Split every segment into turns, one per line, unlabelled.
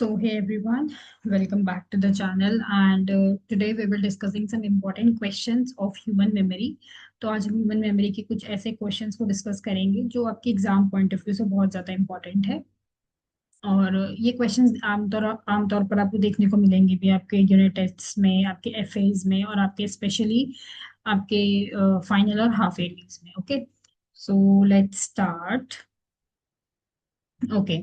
So hey everyone, welcome back to the channel and today we will discussing some important questions of human memory. तो आज हम human memory के कुछ ऐसे questions को discuss करेंगे जो आपके एग्जाम पॉइंट ऑफ व्यू से बहुत ज़्यादा इंपॉर्टेंट है। और ये क्वेश्चंस आमतौर पर आपको देखने को मिलेंगे भी आपके यूनिट टेस्ट्स में, आपके एफएज में और आपके स्पेशली आपके फाइनल और हाफ ईयरलीज में। Okay, so let's start. Okay,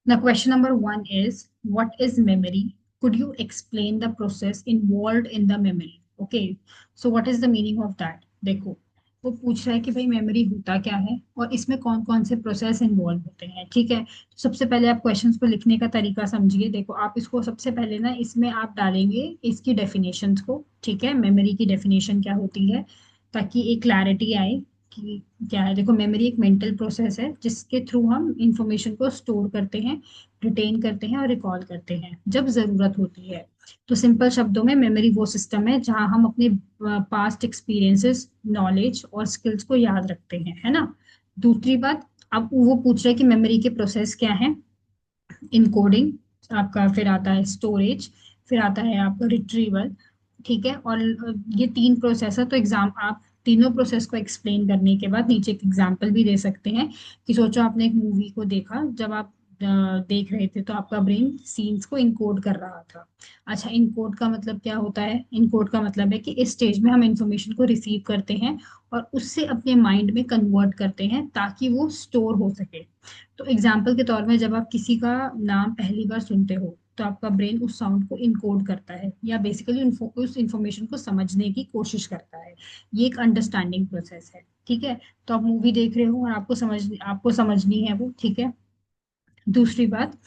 now, question number one is, what is memory? Could you explain the process involved in the memory? Okay, so what is the meaning of that? देखो, वो पूछ रहा है कि भाई memory होता क्या है और इसमें कौन कौन से प्रोसेस इन्वॉल्व होते हैं। ठीक है, तो सबसे पहले आप क्वेश्चंस को लिखने का तरीका समझिए। देखो, आप इसको सबसे पहले ना इसमें आप डालेंगे इसकी डेफिनेशंस को। ठीक है, मेमोरी की डेफिनेशन क्या होती है ताकि एक क्लैरिटी आए कि क्या है। देखो, मेमोरी एक मेंटल प्रोसेस है जिसके थ्रू हम इंफॉर्मेशन को स्टोर करते हैं, रिटेन करते हैं और रिकॉल करते हैं जब जरूरत होती है। तो सिंपल शब्दों में मेमोरी वो सिस्टम है जहां हम अपने पास्ट एक्सपीरियंसेस, नॉलेज और स्किल्स को याद रखते हैं, है ना। दूसरी बात, अब वो पूछ रहे हैं कि मेमोरी के प्रोसेस क्या है। इनकोडिंग आपका, फिर आता है स्टोरेज, फिर आता है आपका रिट्रीवल। ठीक है, और ये तीन प्रोसेस है। तो एग्जाम आप तीनों प्रोसेस को एक्सप्लेन करने के बाद नीचे एक एग्जाम्पल भी दे सकते हैं कि सोचो आपने एक मूवी को देखा, जब आप देख रहे थे तो आपका ब्रेन सीन्स को इनकोड कर रहा था। अच्छा, इनकोड का मतलब क्या होता है? इनकोड का मतलब है कि इस स्टेज में हम इंफॉर्मेशन को रिसीव करते हैं और उससे अपने माइंड में कन्वर्ट करते हैं ताकि वो स्टोर हो सके। तो एग्जाम्पल के तौर में, जब आप किसी का नाम पहली बार सुनते हो तो आपका ब्रेन उस साउंड को इनकोड करता है या बेसिकली उस इंफॉर्मेशन को समझने की कोशिश करता है। ये एक अंडरस्टैंडिंग प्रोसेस है। ठीक है, तो आप मूवी देख रहे हो और आपको समझनी है वो। ठीक है, दूसरी बात,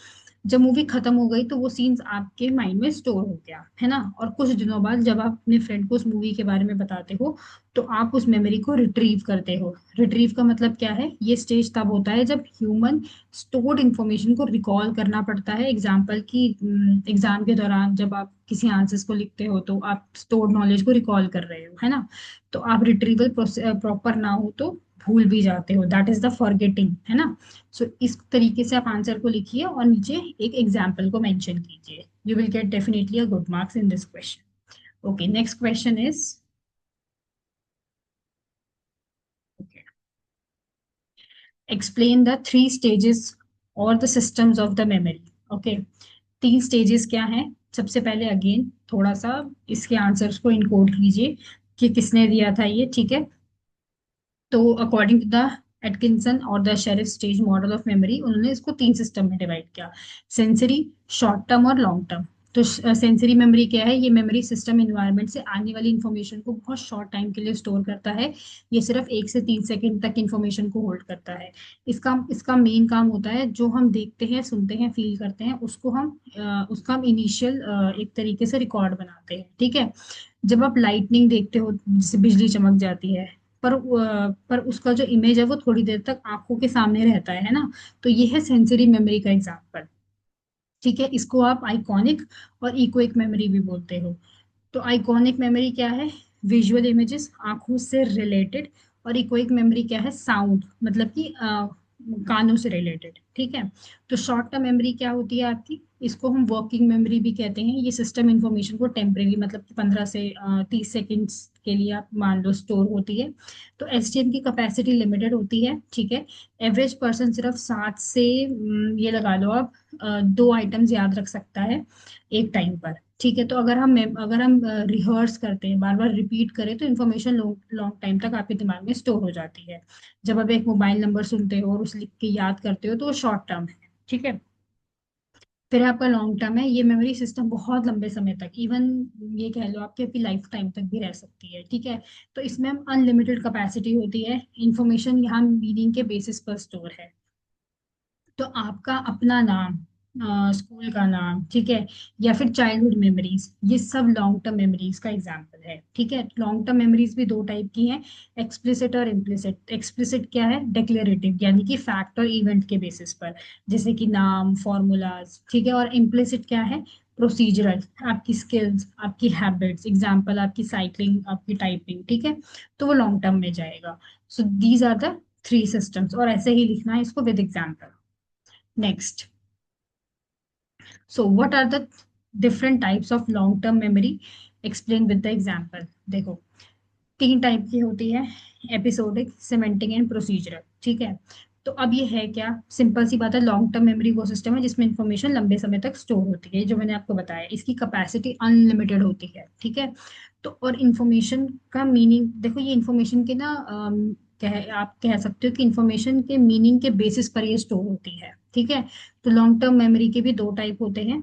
जब मूवी खत्म हो गई तो वो सीन्स आपके माइंड में स्टोर हो गया, है ना। और कुछ दिनों बाद जब आप अपने फ्रेंड को उस मूवी के बारे में बताते हो तो आप उस मेमोरी को रिट्रीव करते हो। रिट्रीव का मतलब क्या है? ये स्टेज तब होता है जब ह्यूमन स्टोर्ड इंफॉर्मेशन को रिकॉल करना पड़ता है। एग्जाम्पल की, एग्जाम के दौरान जब आप किसी आंसर्स को लिखते हो तो आप स्टोर्ड नॉलेज को रिकॉल कर रहे हो, है ना। तो आप रिट्रीवल प्रॉपर ना हो तो भूल भी जाते हो, दैट इज द फॉरगेटिंग, है ना। सो इस तरीके से आप आंसर को लिखिए और नीचे एक एग्जाम्पल को मेंशन कीजिए। You will get definitely a good marks in this question. Okay, next question is, okay, explain the three stages और the systems of the memory. Okay, तीन स्टेजेस क्या हैं? सबसे पहले अगेन थोड़ा सा इसके आंसर्स को इनकोड कीजिए कि किसने दिया था ये। ठीक है, तो अकॉर्डिंग टू द एटकिंसन और the sheriff stage model of memory, उन्होंने इसको तीन सिस्टम में डिवाइड किया: सेंसरी, शॉर्ट टर्म और लॉन्ग टर्म। तो सेंसरी मेमोरी क्या है? ये मेमोरी सिस्टम इन्वायरमेंट से आने वाली इंफॉर्मेशन को बहुत शॉर्ट टाइम के लिए स्टोर करता है। ये सिर्फ 1 से 3 सेकंड तक इंफॉर्मेशन को होल्ड करता है। इसका इसका मेन काम होता है जो हम देखते हैं, सुनते हैं, फील करते हैं, उसका हम इनिशियल एक तरीके से रिकॉर्ड बनाते हैं। ठीक है, जब आप लाइटनिंग देखते हो, जिससे बिजली चमक जाती है, पर उसका जो इमेज है वो थोड़ी देर तक आंखों के सामने रहता है ना। तो ये है सेंसरी मेमोरी का एग्जांपल। ठीक है, इसको आप आइकॉनिक और इकोइक मेमोरी भी बोलते हो। तो आइकॉनिक मेमोरी क्या है? विजुअल इमेजेस, आंखों से रिलेटेड। और इकोइक मेमोरी क्या है? साउंड, मतलब कि कानों से रिलेटेड। ठीक है, तो शॉर्ट टर्म मेमोरी क्या होती है आपकी? इसको हम वर्किंग मेमोरी भी कहते हैं। ये सिस्टम इंफॉर्मेशन को टेम्परेरी, मतलब कि 15 से 30 सेकेंड्स के लिए आप मान लो स्टोर होती है। तो एसटीएम की कैपेसिटी लिमिटेड होती है। ठीक है, एवरेज पर्सन सिर्फ 7 से ये लगा लो आप 2 आइटम्स याद रख सकता है एक टाइम पर। ठीक है, तो अगर हम रिहर्स करते हैं, बार बार रिपीट करें, तो इन्फॉर्मेशन लॉन्ग लॉन्ग टाइम तक आपके दिमाग में स्टोर हो जाती है। जब आप एक मोबाइल नंबर सुनते हो और उसे लिख के याद करते हो तो वो शॉर्ट टर्म है। ठीक है, फिर आपका लॉन्ग टर्म है। ये मेमोरी सिस्टम बहुत लंबे समय तक, इवन ये कह लो आपकी आपकी लाइफ टाइम तक भी रह सकती है। ठीक है, तो इसमें हम अनलिमिटेड कैपेसिटी होती है। इंफॉर्मेशन यहाँ मीनिंग के बेसिस पर स्टोर है। तो आपका अपना नाम, स्कूल का नाम, ठीक है, या फिर चाइल्डहुड मेमोरीज, ये सब लॉन्ग टर्म मेमोरीज का एग्जाम्पल है। ठीक है, लॉन्ग टर्म मेमोरीज भी दो टाइप की हैं, एक्सप्लिसिट और इम्प्लिसिट। एक्सप्लिसिट क्या है? डिक्लेरेटिव, यानी कि फैक्ट और इवेंट के बेसिस पर, जैसे कि नाम, फॉर्मूलाज। ठीक है, और इम्प्लिसिट क्या है? प्रोसीजरल, आपकी स्किल्स, आपकी हैबिट्स, एग्जाम्पल आपकी साइकिलिंग, आपकी टाइपिंग। ठीक है, तो वो लॉन्ग टर्म में जाएगा। So these are the three systems, और ऐसे ही लिखना है इसको with example. Next, so what are the different types of long term memory, explain with the example. देखो, तीन टाइप की होती है, एपिसोडिक, सिमेंटिक एंड प्रोसीजरल। ठीक है, तो अब ये है क्या, सिंपल सी बात है, लॉन्ग टर्म मेमोरी वो सिस्टम है जिसमें इंफॉर्मेशन लंबे समय तक स्टोर होती है, जो मैंने आपको बताया, इसकी कैपेसिटी अनलिमिटेड होती है। ठीक है, तो और इंफॉर्मेशन का मीनिंग देखो, ये इंफॉर्मेशन के ना आप कह सकते हो कि इंफॉर्मेशन के मीनिंग के बेसिस पर ये स्टोर होती है। ठीक है, तो लॉन्ग टर्म मेमोरी के भी दो टाइप होते हैं,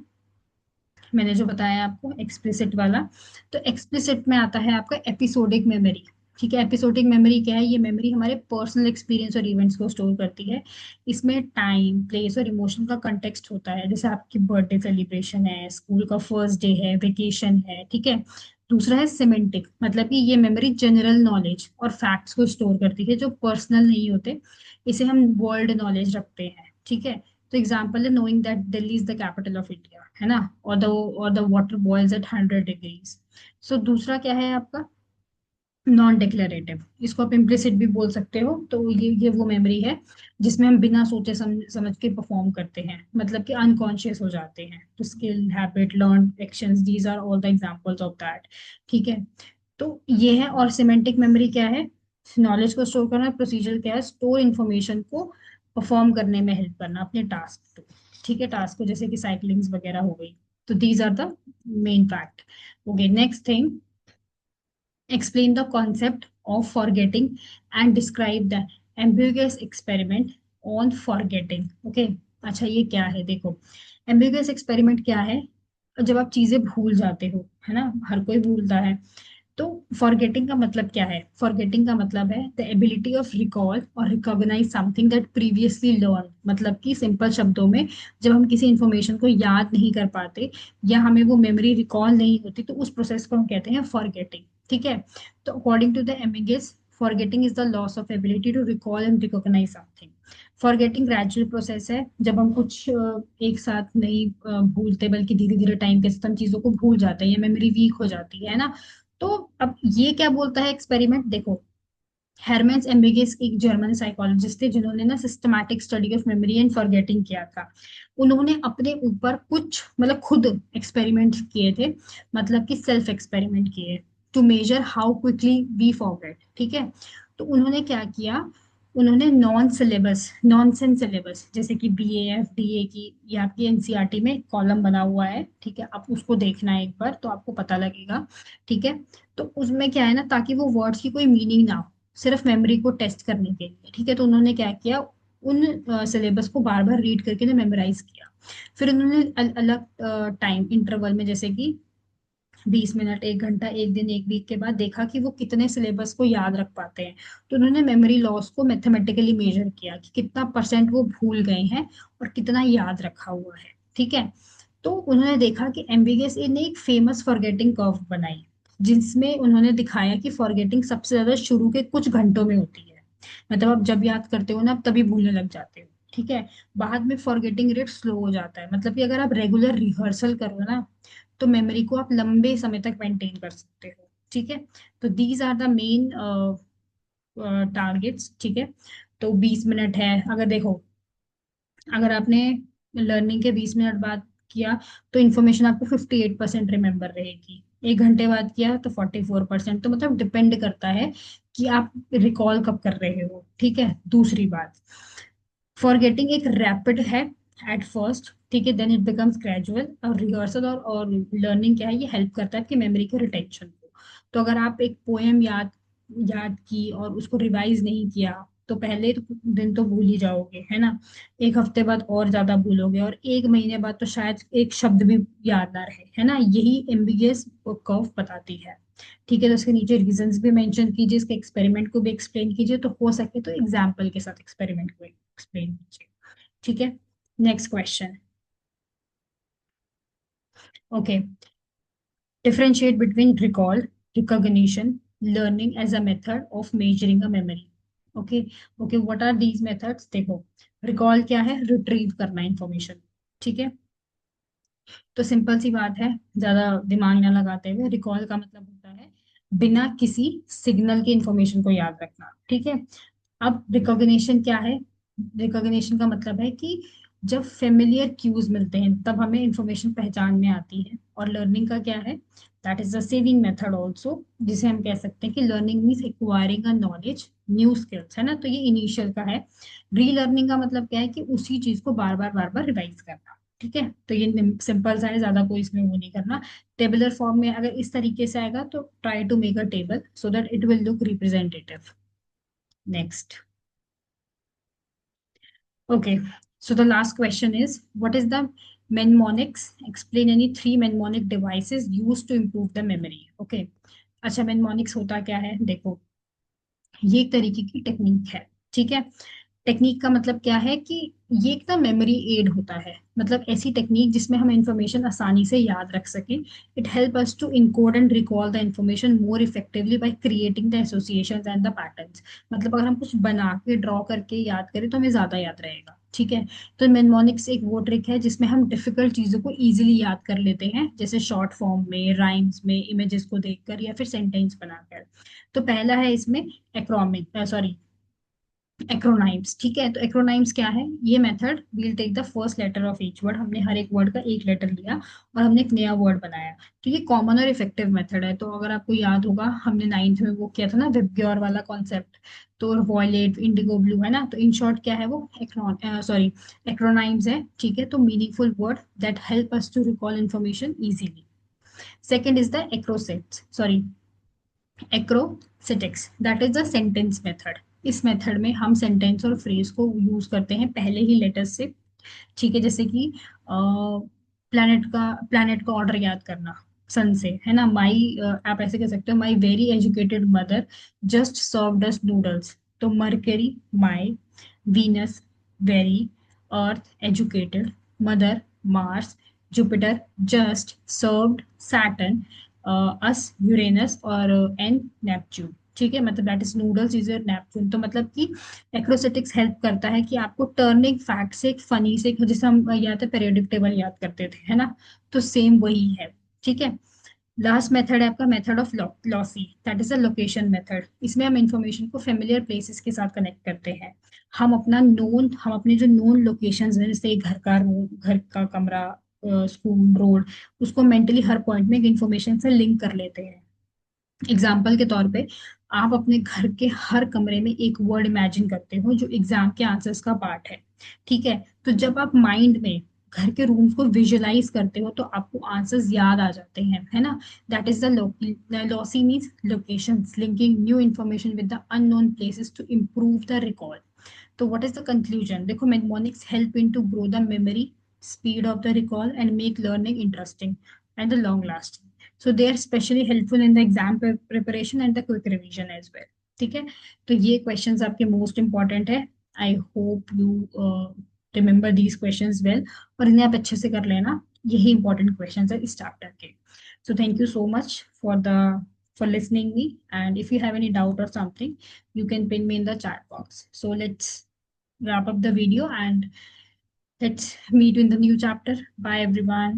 मैंने जो बताया आपको एक्सप्लिसिट वाला। तो एक्सप्लिसिट में आता है आपका एपिसोडिक मेमोरी। ठीक है, एपिसोडिक मेमोरी क्या है, ये मेमोरी हमारे पर्सनल एक्सपीरियंस और इवेंट्स को स्टोर करती है। इसमें टाइम, प्लेस और इमोशन का कंटेक्स्ट होता है, जैसे आपकी बर्थडे सेलिब्रेशन है, स्कूल का फर्स्ट डे है, वेकेशन है। ठीक है, दूसरा है सिमेंटिक, मतलब कि ये मेमोरी जनरल नॉलेज और फैक्ट्स को स्टोर करती है जो पर्सनल नहीं होते, इसे हम वर्ल्ड नॉलेज रखते हैं। ठीक है, तो एग्जाम्पल है knowing that Delhi is the capital of India, है ना, और the water boils at 100 degrees. So दूसरा क्या है आपका, नॉन डिक्लेरेटिव, इसको आप इम्प्लिसिट भी बोल सकते हो। तो ये वो मेमोरी है जिसमें हम बिना सोचे समझ के परफॉर्म करते हैं, मतलब कि अनकॉन्शियस हो जाते हैं। तो skill, habit, learn actions, these are all the examples of that. ठीक है, तो ये है। और सिमेंटिक मेमोरी क्या है, नॉलेज को स्टोर करना। प्रोसीजर क्या है, स्टोर इन्फॉर्मेशन को परफॉर्म करने में हेल्प करना अपने टास्क को। ठीक है, टास्क को जैसे कि साइकिलिंग्स वगैरह हो गई। तो these are the main fact. Okay, next thing, explain the concept of forgetting and describe the ambiguous experiment on forgetting. Okay, अच्छा ये क्या है, देखो, ambiguous experiment क्या है, जब आप चीजें भूल जाते हो, है ना, हर कोई भूलता है। तो फॉरगेटिंग का मतलब क्या है, फॉरगेटिंग का मतलब है द एबिलिटी ऑफ रिकॉल और recognise something that previously learn, मतलब कि सिंपल शब्दों में, जब हम किसी इंफॉर्मेशन को याद नहीं कर पाते या हमें वो मेमोरी रिकॉल नहीं होती, तो उस प्रोसेस को हम कहते हैं फॉरगेटिंग। ठीक है, तो अकॉर्डिंग टू द एमिगेस, forgetting is the loss of ability to recall and recognise something. Forgetting gradual process है, जब हम कुछ एक साथ नहीं भूलते, बल्कि धीरे धीरे टाइम के साथ हम चीजों को भूल जाते हैं या मेमोरी वीक हो जाती है ना। तो अब ये क्या बोलता है एक्सपेरिमेंट, देखो, हेरमेंस एम्बिगेस एक जर्मन साइकोलॉजिस्ट थे जिन्होंने ना systematic study of memory and forgetting किया था। उन्होंने अपने ऊपर कुछ मतलब खुद एक्सपेरिमेंट किए थे, मतलब कि सेल्फ एक्सपेरिमेंट किए, to measure how quickly we forget. ठीक है, तो उन्होंने क्या किया, उन्होंने नॉन सिलेबस, नॉनसेंस सिलेबस, जैसे कि BA, FDA की, ये आपकी NCERT में कॉलम बना हुआ है। ठीक है, आप उसको देखना है एक बार तो आपको पता लगेगा। ठीक है, तो उसमें क्या है ना, ताकि वो वर्ड्स की कोई मीनिंग ना हो, सिर्फ मेमोरी को टेस्ट करने के लिए। ठीक है, तो उन्होंने क्या किया, उन सिलेबस को बार बार रीड करके ना मेमोराइज किया। फिर उन्होंने अलग टाइम इंटरवल में, जैसे कि 20 मिनट, 1 घंटा, एक दिन, एक वीक के बाद देखा कि वो कितने सिलेबस को याद रख पाते हैं। तो उन्होंने मेमोरी लॉस को मैथमेटिकली मेजर किया कि कितना परसेंट वो भूल गए हैं और कितना याद रखा हुआ है। ठीक है, तो उन्होंने देखा कि एम्बिगस ने एक फेमस फॉरगेटिंग कर्व बनाई, जिसमें उन्होंने दिखाया कि फॉरगेटिंग सबसे ज्यादा शुरू के कुछ घंटों में होती है, मतलब आप जब याद करते हो ना, आप तभी भूलने लग जाते हो। ठीक है, बाद में फॉरगेटिंग रेट स्लो हो जाता है, मतलब कि अगर आप रेगुलर रिहर्सल करो ना, तो मेमोरी को आप लंबे समय तक मेंटेन कर सकते हो। ठीक है, तो these are the main targets. ठीक है, तो 20 मिनट है, अगर देखो, अगर आपने लर्निंग के 20 मिनट बाद किया, तो इन्फॉर्मेशन आपको 58% रिमेम्बर रहेगी। 1 घंटे बाद किया तो 44%। तो मतलब डिपेंड करता है कि आप रिकॉल कब कर रहे हो। ठीक है, दूसरी बात, फॉरगेटिंग एक रैपिड है एट फर्स्ट। ठीक है, देन इट बिकम्स ग्रेजुअल। और रिहर्सल और लर्निंग क्या है, ये हेल्प करता है आपकी मेमोरी के रिटेंशन को। तो अगर आप एक पोएम याद याद की और उसको रिवाइज नहीं किया, तो पहले तो दिन तो भूल ही जाओगे, है ना, एक हफ्ते बाद और ज्यादा भूलोगे, और एक महीने बाद तो शायद एक शब्द भी याद ना रहे, है ना, यही एमबीबीएस कर्व बताती है। ठीक है, तो उसके नीचे रीजंस भी मेंशन कीजिए, इसके एक्सपेरिमेंट को भी एक्सप्लेन कीजिए, तो हो सके तो एग्जाम्पल के साथ एक्सपेरिमेंट को एक्सप्लेन कीजिए। ठीक है, next question. Okay, differentiate between recall, recognition, learning as a method of measuring a memory. Okay, okay, what are these methods, देखो, रिकॉल क्या है, रिट्रीव करना इंफॉर्मेशन। ठीक है, तो सिंपल सी बात है, ज्यादा दिमाग ना लगाते हुए, रिकॉल का मतलब होता है बिना किसी सिग्नल के इंफॉर्मेशन को याद रखना। ठीक है, अब रिकॉग्निशन क्या है, रिकॉग्निशन का मतलब है कि जब फेमिलियर क्यूज मिलते हैं तब हमें इंफॉर्मेशन पहचान में आती है। और लर्निंग का क्या है, that is the saving method also, जिसे हम कह सकते हैं कि learning means acquiring a knowledge, new skills, है ना। तो ये इनिशियल का है। री लर्निंग का मतलब क्या है कि उसी चीज को बार बार रिवाइज करना। ठीक है, तो ये सिंपल सा है, ज्यादा कोई इसमें वो नहीं करना। टेबुलर फॉर्म में अगर इस तरीके से आएगा तो try to make a table so that it will look representative. Next, okay, so the last question is, what is the mnemonics? Explain any three mnemonic devices used to improve the memory. Okay, अच्छा, mnemonics होता क्या है, देखो, ये एक तरीके की technique है। ठीक है, टेक्निक का मतलब क्या है कि ये एक ना मेमोरी एड होता है, मतलब ऐसी टेक्निक जिसमें हम इंफॉर्मेशन आसानी से याद रख सकें। It help us to encode and recall the information more effectively by creating the associations and the patterns. मतलब अगर हम कुछ बना के ड्रॉ करके याद करें तो हमें ज्यादा याद रहेगा। ठीक है, तो मेमोनिक्स एक वो ट्रिक है जिसमें हम डिफिकल्ट चीजों को इजीली याद कर लेते हैं, जैसे शॉर्ट फॉर्म में, राइम्स में, इमेजेस को देखकर या फिर सेंटेंस बनाकर। तो पहला है इसमें एक्रोमिक, सॉरी, एक्रोनाइम्स। ठीक है, तो एक्रोनाइम्स क्या है, ये method, we'll take the first letter of each word, हमने हर एक वर्ड का एक लेटर लिया और हमने एक नया वर्ड बनाया। तो ये कॉमन और इफेक्टिव मेथड है। तो अगर आपको याद होगा, हमने नाइन्थ में वो किया था ना, विबग्योर वाला कॉन्सेप्ट। तो वॉयलेट, इंडिगो ब्लू, है ना। तो इन शॉर्ट क्या है वो, एक्रोन सॉरी एक्रोनाइम्स है। ठीक है, तो meaningful word that help us to recall information easily. Second is the एक्रोसेट्स, sorry, acrostics, that is the sentence method. इस मेथड में हम सेंटेंस और फ्रेज को यूज करते हैं पहले ही लेटर से। ठीक है, जैसे कि प्लैनेट का ऑर्डर याद करना, सन से, है ना। माई, आप ऐसे कह सकते हो, my very educated mother just served us noodles. तो Mercury, my, Venus, very, Earth, educated, mother, Mars, Jupiter, just, served, Saturn, us, Uranus, और एन, नेपच्यून। ठीक है, मतलब that is noodles is Neptune. तो मतलब कि एक्रोस्टेटिक्स हेल्प करता है कि आपको टर्निंग फैक्ट से एक फनी से, जैसे हम याद है पीरियोडिक टेबल याद करते थे, है ना। तो सेम वही है। ठीक है, लास्ट मेथड है आपका method of lossy, that is a location method. इसमें हम इंफॉर्मेशन को फेमिलियर प्लेसेस के साथ कनेक्ट करते हैं। हम अपने जो नोन लोकेशंस हैं, जैसे घर का रूम, घर का कमरा, स्कूल, रोड, उसको मेंटली हर पॉइंट में एक इंफॉर्मेशन से लिंक कर लेते हैं। एग्जाम्पल के तौर पे, आप अपने घर के हर कमरे में एक वर्ड इमेजिन करते हो जो एग्जाम के आंसर्स का पार्ट है। ठीक है, तो जब आप माइंड में घर के रूम्स को विजुअलाइज करते हो तो आपको आंसर्स याद आ जाते हैं, है ना। That is the loci means locations linking new information with the unknown places to improve the recall. तो व्हाट इज द कंक्लूजन, देखो, mnemonics help in to grow the memory, speed of the recall, and make learning interesting and the long lasting. So they are especially helpful in the exam preparation and the quick revision as well. ठीक है, तो ये questions आपके most important है। I hope you remember these questions well, और इन्हें आप अच्छे से कर लेना। यही इंपॉर्टेंट क्वेश्चंस है इस चैप्टर के। So thank you so much for listening me, and if you have any doubt or something, you can pin me in the chat box. So let's wrap up the video and let's meet in the new chapter. Bye everyone.